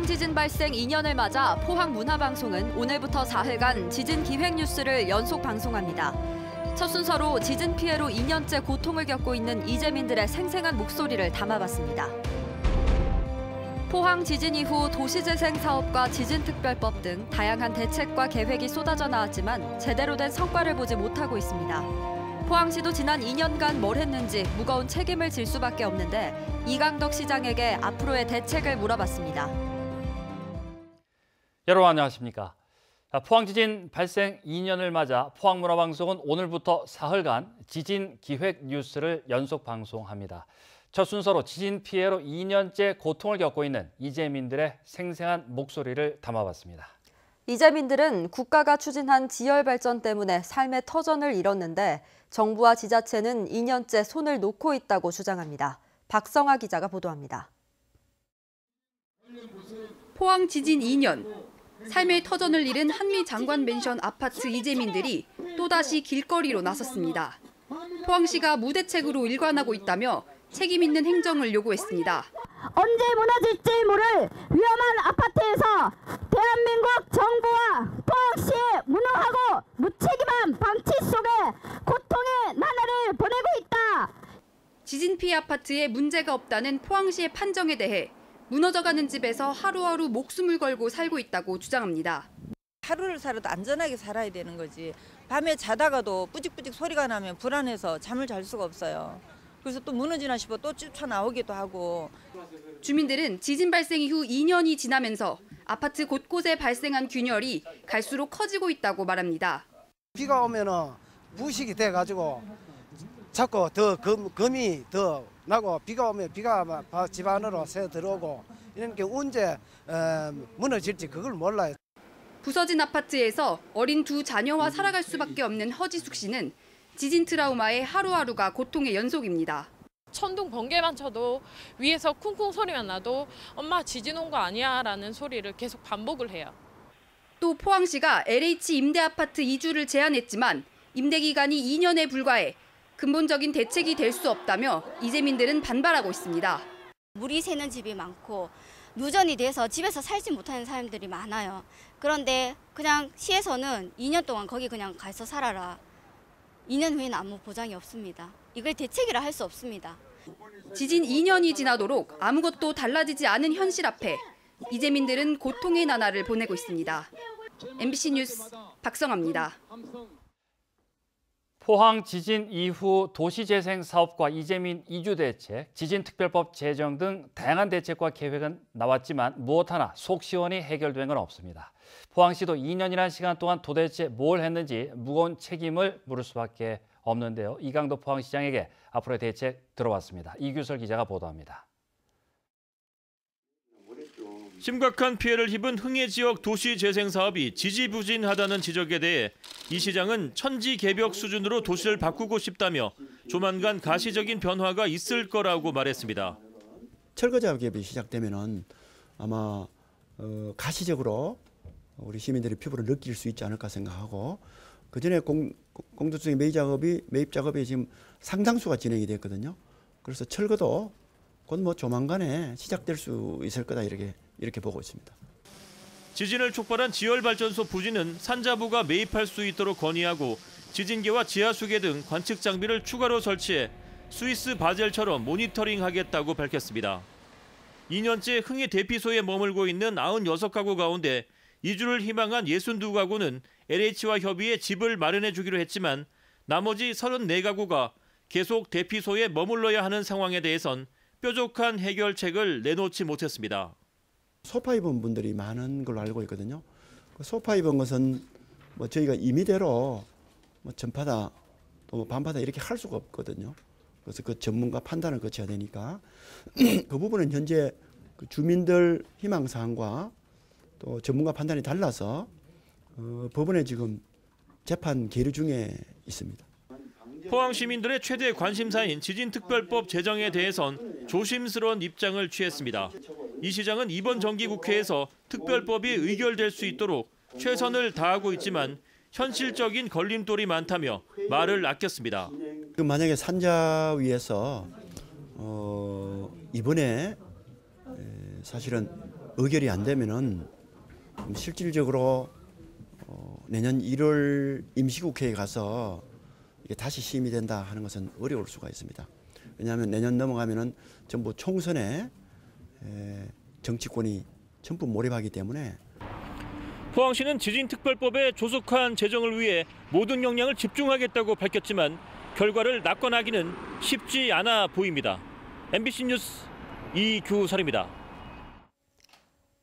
포항 지진 발생 2년을 맞아 포항문화방송은 오늘부터 사흘간 지진 기획 뉴스를 연속 방송합니다. 첫 순서로 지진 피해로 2년째 고통을 겪고 있는 이재민들의 생생한 목소리를 담아봤습니다. 포항 지진 이후 도시재생 사업과 지진특별법 등 다양한 대책과 계획이 쏟아져 나왔지만 제대로 된 성과를 보지 못하고 있습니다. 포항시도 지난 2년간 뭘 했는지 무거운 책임을 질 수밖에 없는데 이강덕 시장에게 앞으로의 대책을 물어봤습니다. 여러분 안녕하십니까? 포항 지진 발생 2년을 맞아 포항문화방송은 오늘부터 사흘간 지진 기획 뉴스를 연속 방송합니다. 첫 순서로 지진 피해로 2년째 고통을 겪고 있는 이재민들의 생생한 목소리를 담아봤습니다. 이재민들은 국가가 추진한 지열 발전 때문에 삶의 터전을 잃었는데 정부와 지자체는 2년째 손을 놓고 있다고 주장합니다. 박성아 기자가 보도합니다. 포항 지진 2년, 삶의 터전을 잃은 한미 장관 맨션 아파트 이재민들이 또다시 길거리로 나섰습니다. 포항시가 무대책으로 일관하고 있다며 책임 있는 행정을 요구했습니다. 언제 무너질지 모를 위험한 아파트에서 대한민국 정부와 포항시의 무능하고 무책임한 방치 속에 고통의 나날을 보내고 있다. 지진 피해 아파트에 문제가 없다는 포항시의 판정에 대해 무너져가는 집에서 하루하루 목숨을 걸고 살고 있다고 주장합니다. 하루를 살아도 안전하게 살아야 되는 거지. 밤에 자다가도 뿌직뿌직 소리가 나면 불안해서 잠을 잘 수가 없어요. 그래서 또 무너지나 싶어 또 쫓아나오기도 하고. 주민들은 지진 발생 이후 2년이 지나면서 아파트 곳곳에 발생한 균열이 갈수록 커지고 있다고 말합니다. 비가 오면은 부식이 돼가지고 자꾸 더 금이 더 나고 비가 오면 비가 집 안으로 새 들어오고 이런 게 언제 무너질지 그걸 몰라요. 부서진 아파트에서 어린 두 자녀와 살아갈 수밖에 없는 허지숙 씨는 지진 트라우마에 하루하루가 고통의 연속입니다. 천둥 번개만 쳐도 위에서 쿵쿵 소리만 나도 엄마 지진 온 거 아니야 라는 소리를 계속 반복을 해요. 또 포항시가 LH 임대아파트 이주를 제안했지만 임대 기간이 2년에 불과해 근본적인 대책이 될 수 없다며 이재민들은 반발하고 있습니다. 물이 새는 집이 많고 누전이 돼서 집에서 살지 못하는 사람들이 많아요. 그런데 그냥 시에서는 2년 동안 거기 그냥 가서 살아라. 2년 후에는 아무 보장이 없습니다. 이걸 대책이라 할 수 없습니다. 지진 2년이 지나도록 아무것도 달라지지 않은 현실 앞에 이재민들은 고통의 나날을 보내고 있습니다. MBC 뉴스 박성아입니다. 포항 지진 이후 도시재생 사업과 이재민 이주 대책, 지진특별법 제정 등 다양한 대책과 계획은 나왔지만 무엇 하나 속 시원히 해결된 건 없습니다. 포항시도 2년이라는 시간 동안 도대체 뭘 했는지 무거운 책임을 물을 수밖에 없는데요. 이강덕 포항시장에게 앞으로의 대책 들어봤습니다. 이규설 기자가 보도합니다. 심각한 피해를 입은 흥해 지역 도시재생 사업이 지지부진하다는 지적에 대해 이 시장은 천지개벽 수준으로 도시를 바꾸고 싶다며 조만간 가시적인 변화가 있을 거라고 말했습니다. 철거 작업이 시작되면은 아마 가시적으로 우리 시민들이 피부를 느낄 수 있지 않을까 생각하고 그전에 공동주택 매입 작업이 지금 상당수가 진행이 됐거든요. 그래서 철거도 곧 조만간에 시작될 수 있을 거다 이렇게 보고 있습니다. 지진을 촉발한 지열발전소 부지는 산자부가 매입할 수 있도록 건의하고 지진계와 지하수계 등 관측 장비를 추가로 설치해 스위스 바젤처럼 모니터링하겠다고 밝혔습니다. 2년째 흥해 대피소에 머물고 있는 96가구 가운데 이주를 희망한 62가구는 LH와 협의해 집을 마련해 주기로 했지만 나머지 34가구가 계속 대피소에 머물러야 하는 상황에 대해선 뾰족한 해결책을 내놓지 못했습니다. 소파 입은 분들이 많은 걸로 알고 있거든요. 소파 입은 것은 저희가 임의대로 전파다 또 반파다 이렇게 할 수가 없거든요. 그래서 그 전문가 판단을 거쳐야 되니까 그 부분은 현재 주민들 희망 사항과 또 전문가 판단이 달라서 법원에 지금 재판 계류 중에 있습니다. 포항 시민들의 최대 관심사인 지진특별법 제정에 대해선 조심스러운 입장을 취했습니다. 이 시장은 이번 정기국회에서 특별법이 의결될 수 있도록 최선을 다하고 있지만 현실적인 걸림돌이 많다며 말을 아꼈습니다. 만약에 산자위에서 이번에 사실은 의결이 안 되면은 실질적으로 내년 1월 임시국회에 가서 이게 다시 심의 된다 하는 것은 어려울 수가 있습니다. 왜냐하면 내년 넘어가면은 전부 총선에 정치권이 전부 몰입하기 때문에. 포항시는 지진특별법에 조속한 제정을 위해 모든 역량을 집중하겠다고 밝혔지만 결과를 낙관하기는 쉽지 않아 보입니다. MBC 뉴스 이규설입니다.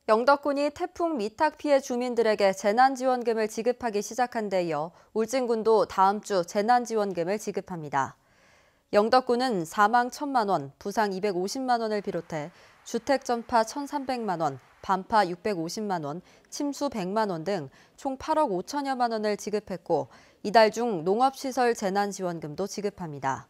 영덕군이 태풍 미탁 피해 주민들에게 재난지원금을 지급하기 시작한 데 이어 울진군도 다음 주 재난지원금을 지급합니다. 영덕군은 사망 1,000만 원, 부상 250만 원을 비롯해 주택 전파 1,300만 원, 반파 650만 원, 침수 100만 원 등 총 8억 5천여만 원을 지급했고 이달 중 농업시설 재난지원금도 지급합니다.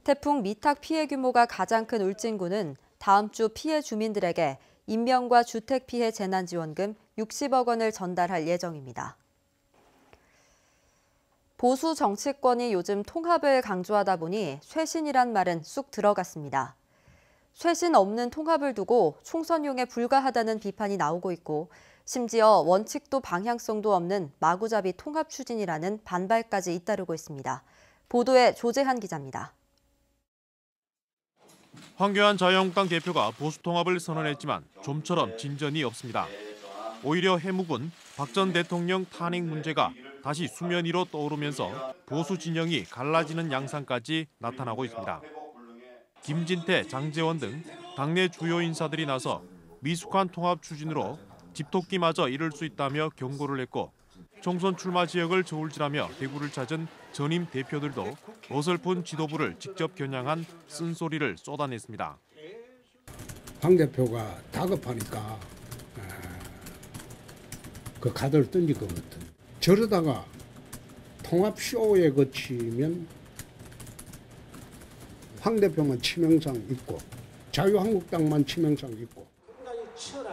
태풍 미탁 피해 규모가 가장 큰 울진군은 다음 주 피해 주민들에게 인명과 주택 피해 재난지원금 60억 원을 전달할 예정입니다. 보수 정치권이 요즘 통합을 강조하다 보니 쇄신이란 말은 쑥 들어갔습니다. 쇄신 없는 통합을 두고 총선용에 불과하다는 비판이 나오고 있고 심지어 원칙도 방향성도 없는 마구잡이 통합 추진이라는 반발까지 잇따르고 있습니다. 보도에 조재한 기자입니다. 황교안 자유한국당 대표가 보수 통합을 선언했지만 좀처럼 진전이 없습니다. 오히려 해묵은 박 전 대통령 탄핵 문제가 다시 수면 위로 떠오르면서 보수 진영이 갈라지는 양상까지 나타나고 있습니다. 김진태, 장제원 등 당내 주요 인사들이 나서 미숙한 통합 추진으로 집토끼마저 이룰 수 있다며 경고를 했고 총선 출마 지역을 저울질하며 대구를 찾은 전임 대표들도 어설픈 지도부를 직접 겨냥한 쓴소리를 쏟아냈습니다. 황 대표가 다급하니까 그 카드를 던질 것 같아요. 저러다가 통합쇼에 거치면 황 대표만 치명상 있고 자유한국당만 치명상 있고.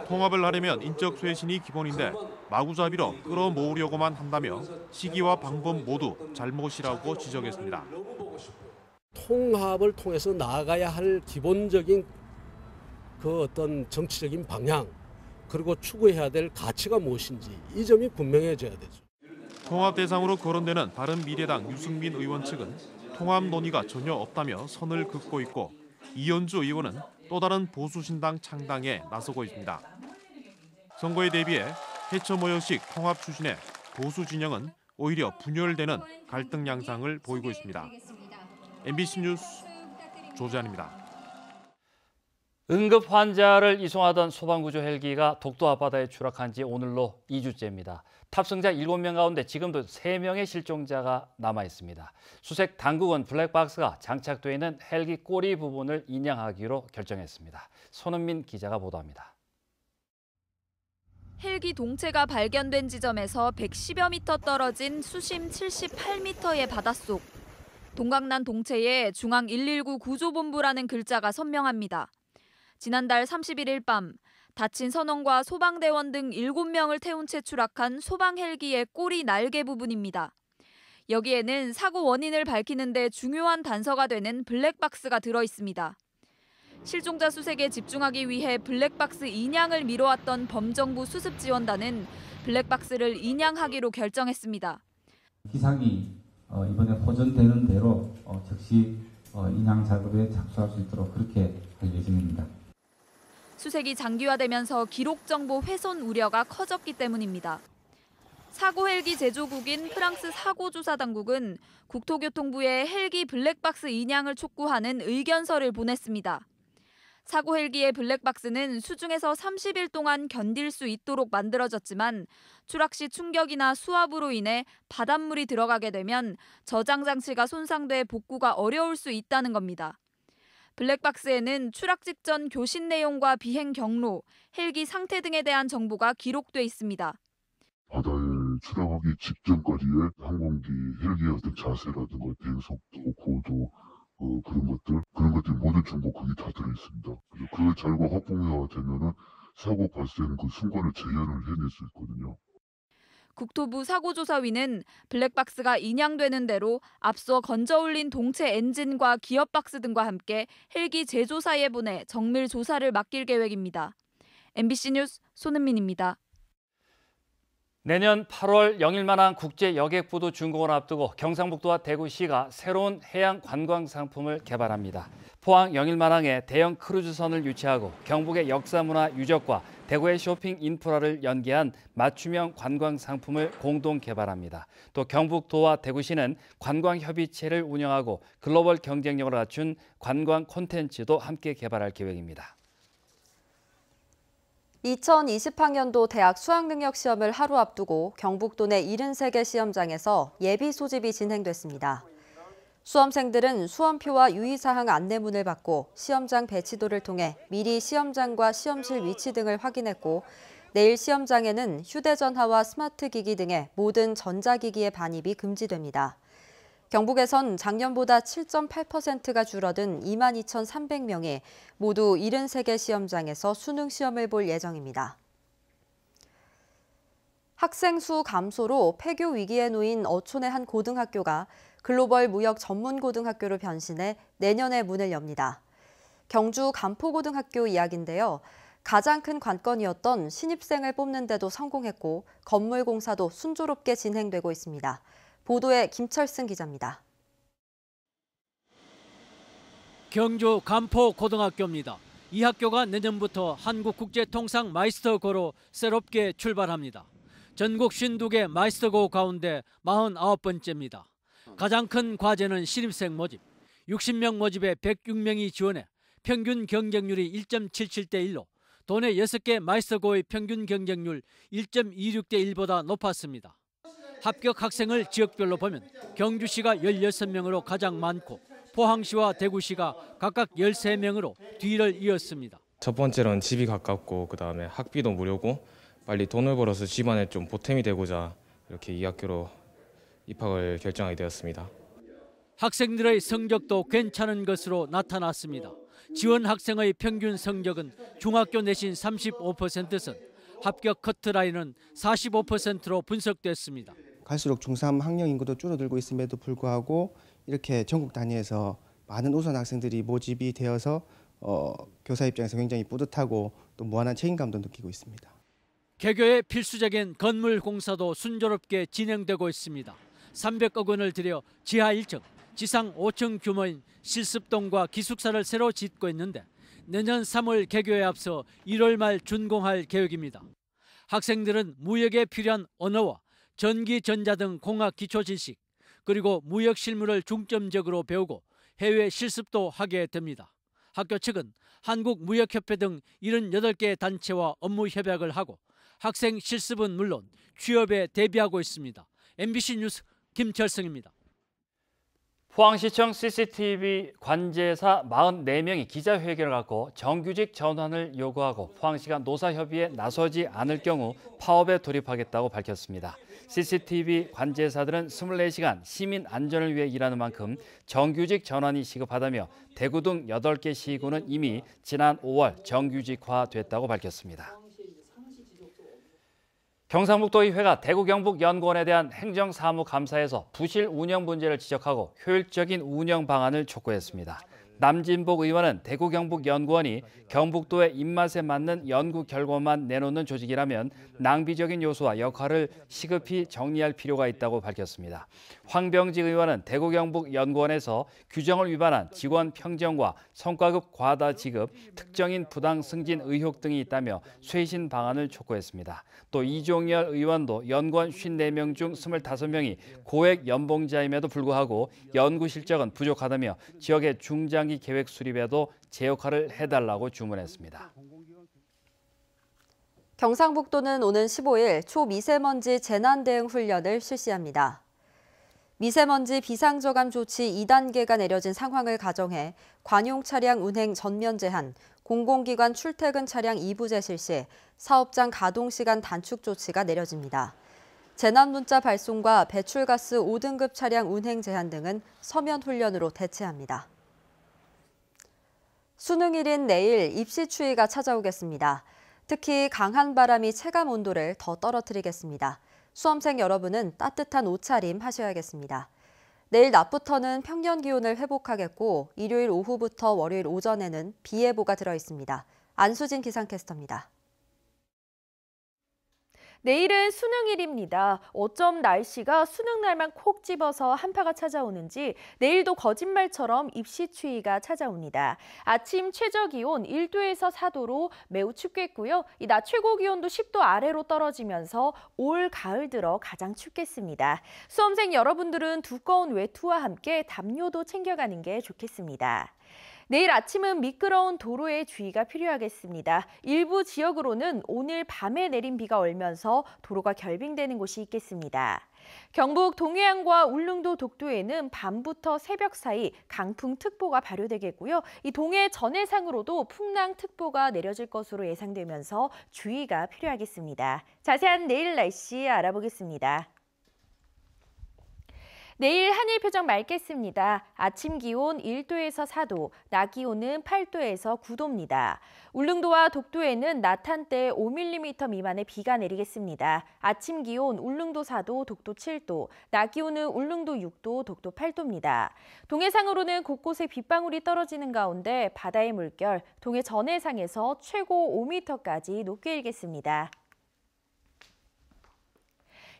통합을 하려면 인적 쇄신이 기본인데 마구잡이로 끌어모으려고만 한다며 시기와 방법 모두 잘못이라고 지적했습니다. 통합을 통해서 나아가야 할 기본적인 그 어떤 정치적인 방향 그리고 추구해야 될 가치가 무엇인지 이 점이 분명해져야 되죠. 통합 대상으로 거론되는 바른미래당 유승민 의원 측은 통합 논의가 전혀 없다며 선을 긋고 있고 이현주 의원은 또 다른 보수신당 창당에 나서고 있습니다. 선거에 대비해 해처 모여식 통합 추진에 보수 진영은 오히려 분열되는 갈등 양상을 보이고 있습니다. MBC 뉴스 조재환입니다. 응급 환자를 이송하던 소방구조 헬기가 독도 앞바다에 추락한 지 오늘로 2주째입니다. 탑승자 7명 가운데 지금도 3명의 실종자가 남아 있습니다. 수색 당국은 블랙박스가 장착돼 있는 헬기 꼬리 부분을 인양하기로 결정했습니다. 손은민 기자가 보도합니다. 헬기 동체가 발견된 지점에서 110여 미터 떨어진 수심 78m의 바닷속. 동강난 동체에 중앙 119 구조본부라는 글자가 선명합니다. 지난달 31일 밤 다친 선원과 소방대원 등 7명을 태운 채 추락한 소방 헬기의 꼬리 날개 부분입니다. 여기에는 사고 원인을 밝히는 데 중요한 단서가 되는 블랙박스가 들어 있습니다. 실종자 수색에 집중하기 위해 블랙박스 인양을 미뤄왔던 범정부 수습지원단은 블랙박스를 인양하기로 결정했습니다. 기상이 이번에 호전되는 대로 즉시 인양 작업에 착수할 수 있도록 그렇게 할 예정입니다. 수색이 장기화되면서 기록 정보 훼손 우려가 커졌기 때문입니다. 사고 헬기 제조국인 프랑스 사고조사당국은 국토교통부에 헬기 블랙박스 인양을 촉구하는 의견서를 보냈습니다. 사고 헬기의 블랙박스는 수중에서 30일 동안 견딜 수 있도록 만들어졌지만 추락 시 충격이나 수압으로 인해 바닷물이 들어가게 되면 저장 장치가 손상돼 복구가 어려울 수 있다는 겁니다. 블랙박스에는 추락 직전 교신 내용과 비행 경로, 헬기 상태 등에 대한 정보가 기록돼 있습니다. 바다에 추락하기 직전까지의 항공기 헬기의 어떤 자세라든가 비행 속도, 고도, 그런 것들 모든 정보 거기 다 들어있습니다. 그래서 그 자료가 확보가 되면은 사고 발생 그 순간을 재현을 해낼 수 있거든요. 국토부 사고조사위는 블랙박스가 인양되는 대로 앞서 건져 올린 동체 엔진과 기어박스 등과 함께 헬기 제조사에 보내 정밀 조사를 맡길 계획입니다. MBC 뉴스 손은민입니다. 내년 8월 영일만한 국제 여객부두 준공을 앞두고 경상북도와 대구시가 새로운 해양 관광 상품을 개발합니다. 포항 영일만항에 대형 크루즈선을 유치하고 경북의 역사문화 유적과 대구의 쇼핑 인프라를 연계한 맞춤형 관광 상품을 공동 개발합니다. 또 경북도와 대구시는 관광협의체를 운영하고 글로벌 경쟁력을 갖춘 관광 콘텐츠도 함께 개발할 계획입니다. 2020학년도 대학 수학능력 시험을 하루 앞두고 경북도 내 73개 시험장에서 예비 소집이 진행됐습니다. 수험생들은 수험표와 유의사항 안내문을 받고 시험장 배치도를 통해 미리 시험장과 시험실 위치 등을 확인했고 내일 시험장에는 휴대전화와 스마트기기 등의 모든 전자기기의 반입이 금지됩니다. 경북에선 작년보다 7.8%가 줄어든 22,300명이 모두 73개 시험장에서 수능 시험을 볼 예정입니다. 학생 수 감소로 폐교 위기에 놓인 어촌의 한 고등학교가 글로벌 무역 전문 고등학교로 변신해 내년에 문을 엽니다. 경주 간포고등학교 이야기인데요. 가장 큰 관건이었던 신입생을 뽑는 데도 성공했고 건물 공사도 순조롭게 진행되고 있습니다. 보도에 김철승 기자입니다. 경주 간포고등학교입니다. 이 학교가 내년부터 한국국제통상 마이스터고로 새롭게 출발합니다. 전국 52개 마이스터고 가운데 49번째입니다. 가장 큰 과제는 신입생 모집. 60명 모집에 106명이 지원해 평균 경쟁률이 1.77대 1로 도내 6개 마이스터고의 평균 경쟁률 1.26대 1보다 높았습니다. 합격 학생을 지역별로 보면 경주시가 16명으로 가장 많고 포항시와 대구시가 각각 13명으로 뒤를 이었습니다. 첫 번째로는 집이 가깝고 그다음에 학비도 무료고 빨리 돈을 벌어서 집안에 좀 보탬이 되고자 이렇게 이 학교로 입학을 결정하게 되었습니다. 학생들의 성적도 괜찮은 것으로 나타났습니다. 지원 학생의 평균 성적은 중학교 내신 35%선 합격 커트라인은 45%로 분석됐습니다. 갈수록 중3 학령 인구도 줄어들고 있음에도 불구하고 이렇게 전국 단위에서 많은 우수 학생들이 모집이 되어서 교사 입장에서 굉장히 뿌듯하고 또 무한한 책임감도 느끼고 있습니다. 개교에 필수적인 건물 공사도 순조롭게 진행되고 있습니다. 300억 원을 들여 지하 1층, 지상 5층 규모인 실습동과 기숙사를 새로 짓고 있는데 내년 3월 개교에 앞서 1월 말 준공할 계획입니다. 학생들은 무역에 필요한 언어와 전기, 전자 등 공학 기초 지식, 그리고 무역 실무를 중점적으로 배우고 해외 실습도 하게 됩니다. 학교 측은 한국무역협회 등 78개 단체와 업무 협약을 하고 학생 실습은 물론 취업에 대비하고 있습니다. MBC 뉴스 김철승입니다. 포항시청 CCTV 관제사 44명이 기자회견을 갖고 정규직 전환을 요구하고 포항시가 노사협의에 나서지 않을 경우 파업에 돌입하겠다고 밝혔습니다. CCTV 관제사들은 24시간 시민 안전을 위해 일하는 만큼 정규직 전환이 시급하다며 대구 등 8개 시군은 이미 지난 5월 정규직화됐다고 밝혔습니다. 경상북도의회가 대구 경북연구원에 대한 행정사무감사에서 부실 운영 문제를 지적하고 효율적인 운영 방안을 촉구했습니다. 남진복 의원은 대구 경북연구원이 경북도의 입맛에 맞는 연구 결과만 내놓는 조직이라면 낭비적인 요소와 역할을 시급히 정리할 필요가 있다고 밝혔습니다. 황병직 의원은 대구 경북연구원에서 규정을 위반한 직원 평정과 성과급 과다 지급, 특정인 부당 승진 의혹 등이 있다며 쇄신 방안을 촉구했습니다. 또 이종열 의원도 연구원 54명 중 25명이 고액 연봉자임에도 불구하고 연구 실적은 부족하다며 지역의 중장기 계획 수립에도 제 역할을 해달라고 주문했습니다. 경상북도는 오는 15일 초미세먼지 재난대응 훈련을 실시합니다. 미세먼지 비상저감 조치 2단계가 내려진 상황을 가정해 관용 차량 운행 전면 제한, 공공기관 출퇴근 차량 2부제 실시, 사업장 가동시간 단축 조치가 내려집니다. 재난문자 발송과 배출가스 5등급 차량 운행 제한 등은 서면 훈련으로 대체합니다. 수능일인 내일 입시 추위가 찾아오겠습니다. 특히 강한 바람이 체감 온도를 더 떨어뜨리겠습니다. 수험생 여러분은 따뜻한 옷차림 하셔야겠습니다. 내일 낮부터는 평년 기온을 회복하겠고 일요일 오후부터 월요일 오전에는 비 예보가 들어 있습니다. 안수진 기상캐스터입니다. 내일은 수능일입니다. 어쩜 날씨가 수능날만 콕 집어서 한파가 찾아오는지 내일도 거짓말처럼 입시 추위가 찾아옵니다. 아침 최저기온 1도에서 4도로 매우 춥겠고요. 이 낮 최고 기온도 10도 아래로 떨어지면서 올 가을 들어 가장 춥겠습니다. 수험생 여러분들은 두꺼운 외투와 함께 담요도 챙겨가는 게 좋겠습니다. 내일 아침은 미끄러운 도로에 주의가 필요하겠습니다. 일부 지역으로는 오늘 밤에 내린 비가 얼면서 도로가 결빙되는 곳이 있겠습니다. 경북 동해안과 울릉도 독도에는 밤부터 새벽 사이 강풍특보가 발효되겠고요. 이 동해 전해상으로도 풍랑특보가 내려질 것으로 예상되면서 주의가 필요하겠습니다. 자세한 내일 날씨 알아보겠습니다. 내일 하늘 표정 맑겠습니다. 아침 기온 1도에서 4도, 낮 기온은 8도에서 9도입니다. 울릉도와 독도에는 낮 한때 5mm 미만의 비가 내리겠습니다. 아침 기온 울릉도 4도, 독도 7도, 낮 기온은 울릉도 6도, 독도 8도입니다. 동해상으로는 곳곳에 빗방울이 떨어지는 가운데 바다의 물결, 동해 전해상에서 최고 5m까지 높게 일겠습니다.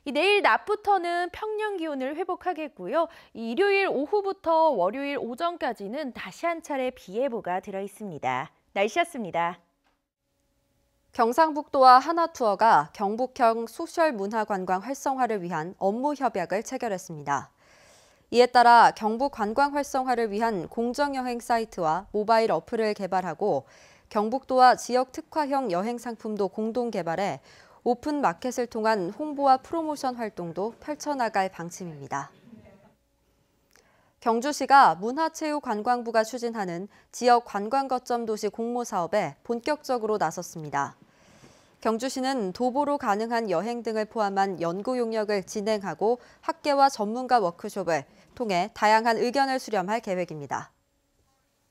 내일 낮부터는 평년 기온을 회복하겠고요. 일요일 오후부터 월요일 오전까지는 다시 한 차례 비 예보가 들어있습니다. 날씨였습니다. 경상북도와 하나투어가 경북형 소셜문화관광 활성화를 위한 업무 협약을 체결했습니다. 이에 따라 경북 관광 활성화를 위한 공정여행 사이트와 모바일 어플을 개발하고 경북도와 지역 특화형 여행 상품도 공동 개발해 오픈 마켓을 통한 홍보와 프로모션 활동도 펼쳐나갈 방침입니다. 경주시가 문화체육관광부가 추진하는 지역 관광거점 도시 공모 사업에 본격적으로 나섰습니다. 경주시는 도보로 가능한 여행 등을 포함한 연구 용역을 진행하고 학계와 전문가 워크숍을 통해 다양한 의견을 수렴할 계획입니다.